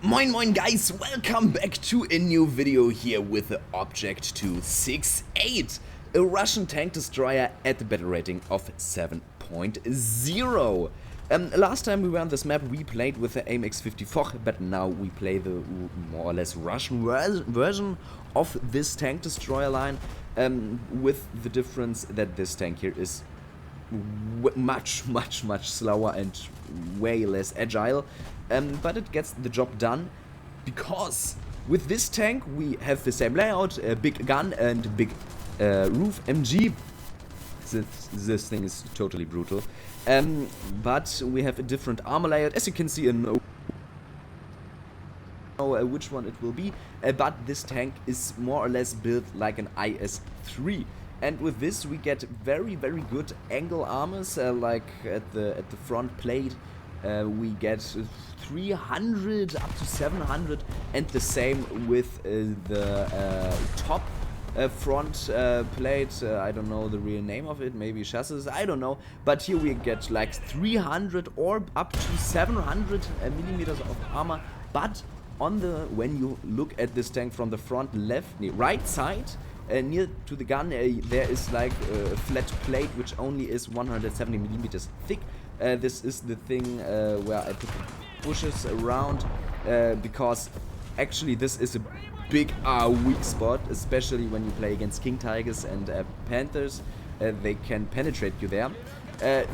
Moin moin guys, welcome back to a new video here with the Object 268, a Russian tank destroyer at the battle rating of 7.0. Last time we were on this map we played with the AMX-54, but now we play the more or less Russian version of this tank destroyer line, with the difference that this tank here is much slower and way less agile, but it gets the job done because with this tank we have the same layout, a big gun and a big roof MG. This thing is totally brutal, but we have a different armor layout, as you can see in which one it will be, but this tank is more or less built like an IS-3. And with this we get very good angle armors, like at the front plate we get 300 up to 700, and the same with the top front plate. I don't know the real name of it, maybe chassis, I don't know, but here we get like 300 or up to 700 millimeters of armor. But on the when you look at this tank from the front right side, near to the gun, there is like a flat plate which only is 170 millimeters thick. This is the thing where I put the bushes around, because actually this is a big weak spot, especially when you play against King Tigers and Panthers. They can penetrate you there.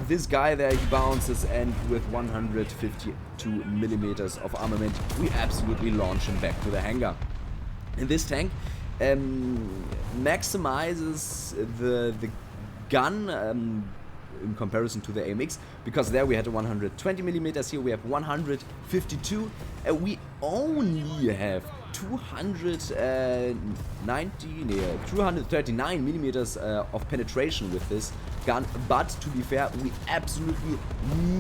This guy there, he bounces, and with 152 millimeters of armament we absolutely launch him back to the hangar. In this tank maximizes the gun in comparison to the AMX, because there we had 120 millimeters, here we have 152. We only have 239 millimeters of penetration with this gun, but to be fair, we absolutely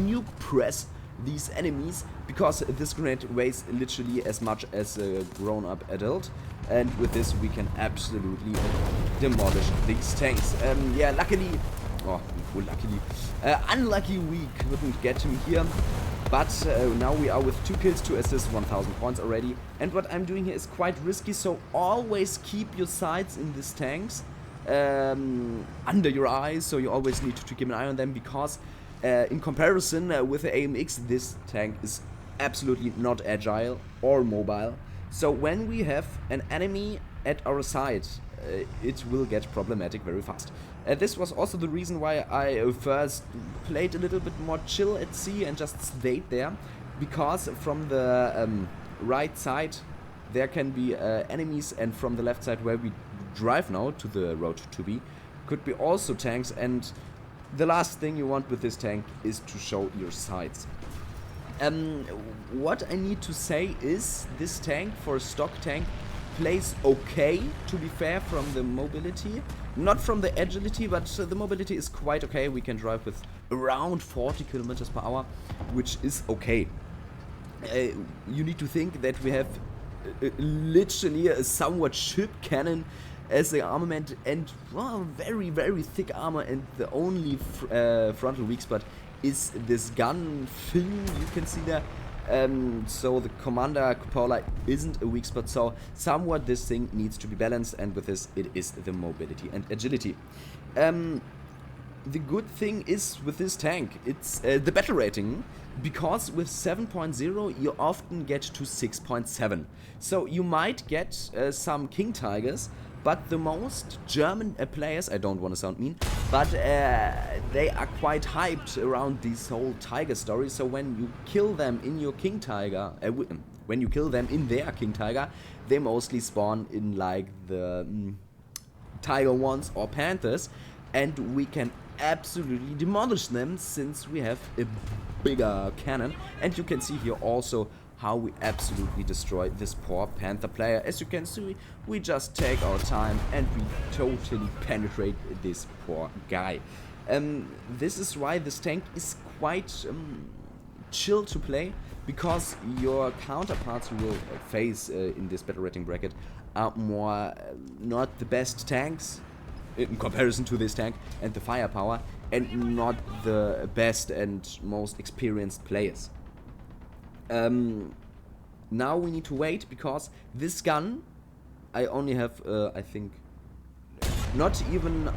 nuke press these enemies, because this grenade weighs literally as much as a grown-up adult, and with this we can absolutely demolish these tanks. Yeah, unlucky we couldn't get him here, but now we are with 2 kills, 2 assists, 1000 points already. And what I'm doing here is quite risky, so always keep your sights in these tanks under your eyes, so you always need to keep an eye on them, because in comparison with the AMX, this tank is absolutely not agile or mobile. So when we have an enemy at our side, it will get problematic very fast. This was also the reason why I first played a little bit more chill at sea and just stayed there, because from the right side there can be enemies, and from the left side where we drive now to the road to be could be also tanks, and the last thing you want with this tank is to show your sides. What I need to say is this tank, for a stock tank, plays okay, to be fair, from the mobility. Not from the agility, but the mobility is quite okay. We can drive with around 40 kilometers per hour, which is okay. You need to think that we have literally a somewhat ship cannon as the armament, and very thick armor, and the only frontal weak spot is this gun thing you can see there. So the commander cupola isn't a weak spot, so somewhat this thing needs to be balanced, and with this it is the mobility and agility. The good thing is with this tank, it's the battle rating, because with 7.0 you often get to 6.7. So you might get some King Tigers, but the most German players, I don't want to sound mean, but they are quite hyped around this whole Tiger story. So when you kill them in your King Tiger, when you kill them in their King Tiger, they mostly spawn in like the Tiger ones or Panthers, and we can absolutely demolish them since we have a bigger cannon. And you can see here also how we absolutely destroy this poor Panther player. As you can see, we just take our time and we totally penetrate this poor guy. This is why this tank is quite chill to play, because your counterparts you will face in this battle rating bracket are more not the best tanks in comparison to this tank and the firepower, and not the best and most experienced players. now we need to wait, because this gun, I only have, I think, not even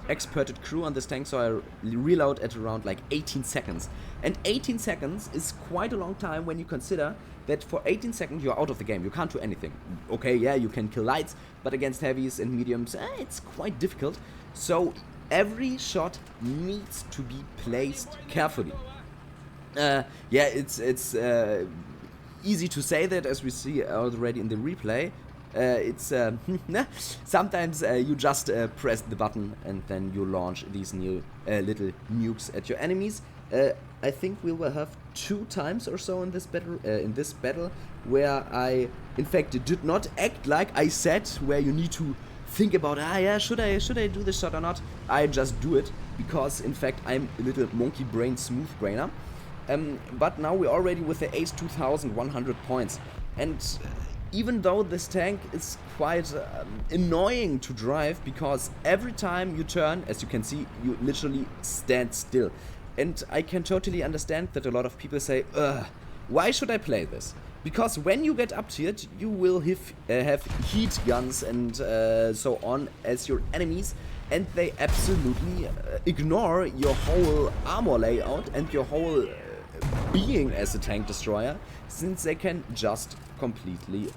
experted crew on this tank, so I reload at around like 18 seconds. And 18 seconds is quite a long time when you consider that for 18 seconds you're out of the game. You can't do anything. Okay, yeah, you can kill lights, but against heavies and mediums, it's quite difficult. So every shot needs to be placed carefully. Yeah, it's easy to say that, as we see already in the replay. It's sometimes you just press the button and then you launch these new little nukes at your enemies. I think we will have 2 times or so in this battle where I in fact did not act like I said, where you need to think about, yeah, should I do this shot or not. I just do it because in fact I'm a little monkey brain smooth brainer. But now we're already with the Ace 2100 points, and even though this tank is quite annoying to drive, because every time you turn, as you can see, you literally stand still. And I can totally understand that a lot of people say, why should I play this? Because when you get up to it, you will have heat guns and so on as your enemies, and they absolutely ignore your whole armor layout and your whole being as a tank destroyer, since they can just completely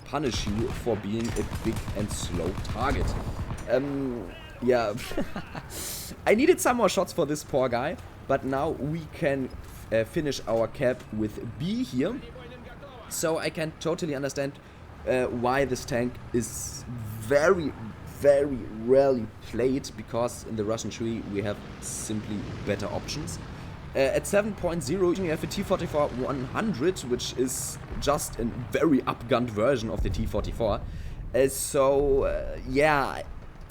punish you for being a big and slow target. Yeah, I needed some more shots for this poor guy, but now we can finish our cap with B here. So I can totally understand why this tank is very, very rarely played, because in the Russian tree we have simply better options. At 7.0 you have a T-44-100, which is just a very upgunned version of the T-44. Yeah,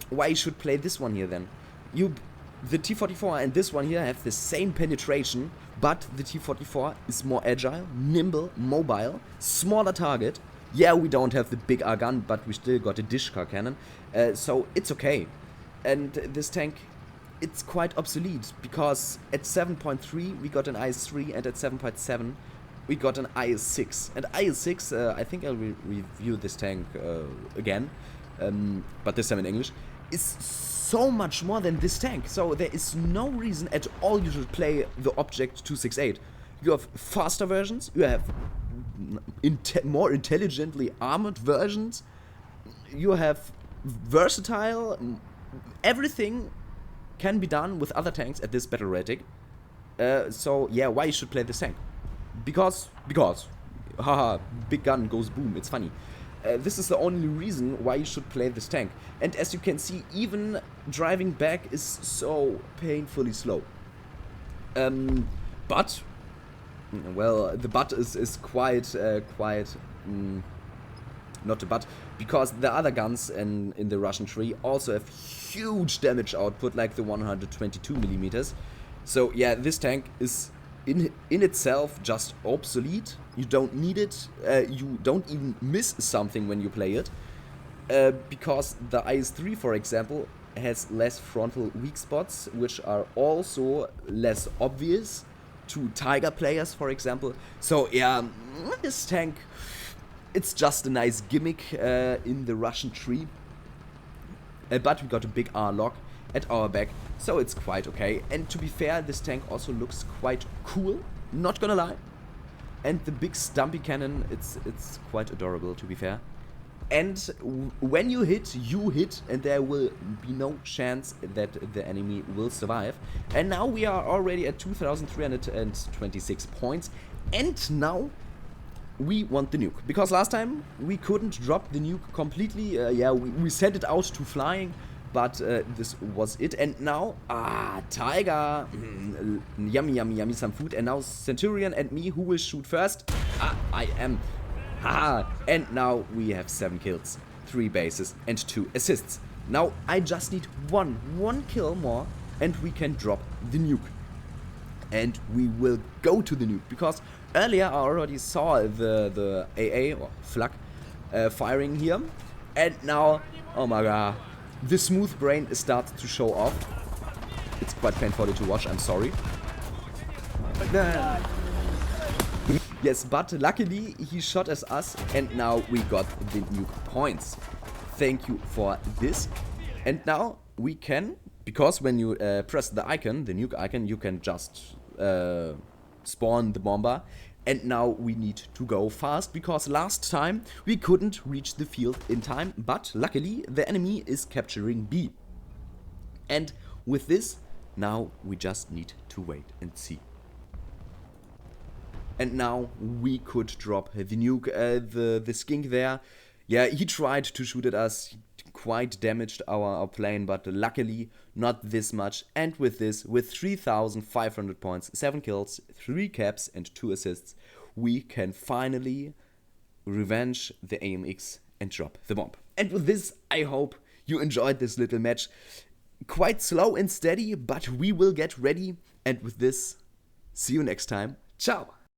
why you should play this one here then? The T-44 and this one here have the same penetration, but the T-44 is more agile, nimble, mobile, smaller target. Yeah, we don't have the big R gun, but we still got a dish car cannon, so it's okay. And this tank, it's quite obsolete, because at 7.3 we got an IS-3, and at 7.7 we got an IS-6. And IS-6, I think I'll review this tank again, but this time in English, is so much more than this tank. So there is no reason at all you should play the Object 268. You have faster versions, you have more intelligently armored versions, you have versatile, everything can be done with other tanks at this battle rating. So yeah, why you should play this tank? Because, haha, big gun goes boom, it's funny. This is the only reason why you should play this tank. And as you can see, even driving back is so painfully slow. But, well, the but is quite, not a but, because the other guns in the Russian tree also have huge damage output, like the 122mm. So yeah, this tank is in itself just obsolete. You don't need it, you don't even miss something when you play it, because the IS-3, for example, has less frontal weak spots, which are also less obvious to Tiger players, for example. So yeah, this tank, it's just a nice gimmick in the Russian tree, but we got a big R-lock at our back, so it's quite okay. And to be fair, this tank also looks quite cool, not gonna lie. And the big stumpy cannon, it's quite adorable, to be fair. And when you hit, and there will be no chance that the enemy will survive. And now we are already at 2,326 points, and now we want the nuke. Because last time we couldn't drop the nuke completely. Yeah, we sent it out to flying, but this was it. And now, Tiger, yummy, yummy, yummy, some food. And now Centurion and me, who will shoot first? I am. Haha. And now we have 7 kills, 3 bases, and 2 assists. Now I just need one kill more, and we can drop the nuke. And we will go to the nuke, because earlier I already saw the AA, or flak, firing here. And now, oh my god, the smooth brain starts to show off. It's quite painful to watch, I'm sorry. Yes, but luckily he shot at us and now we got the nuke points. Thank you for this. And now we can, because when you press the icon, the nuke icon, you can just spawn the bomber. And now we need to go fast, because last time we couldn't reach the field in time, but luckily the enemy is capturing B. And with this, now we just need to wait and see. And now we could drop the nuke. The skink there, yeah, he tried to shoot at us, he quite damaged our plane, but luckily not this much. And with this, with 3,500 points, 7 kills, 3 caps and 2 assists, we can finally revenge the AMX and drop the bomb. And with this, I hope you enjoyed this little match. Quite slow and steady, but we will get ready. And with this, see you next time. Ciao!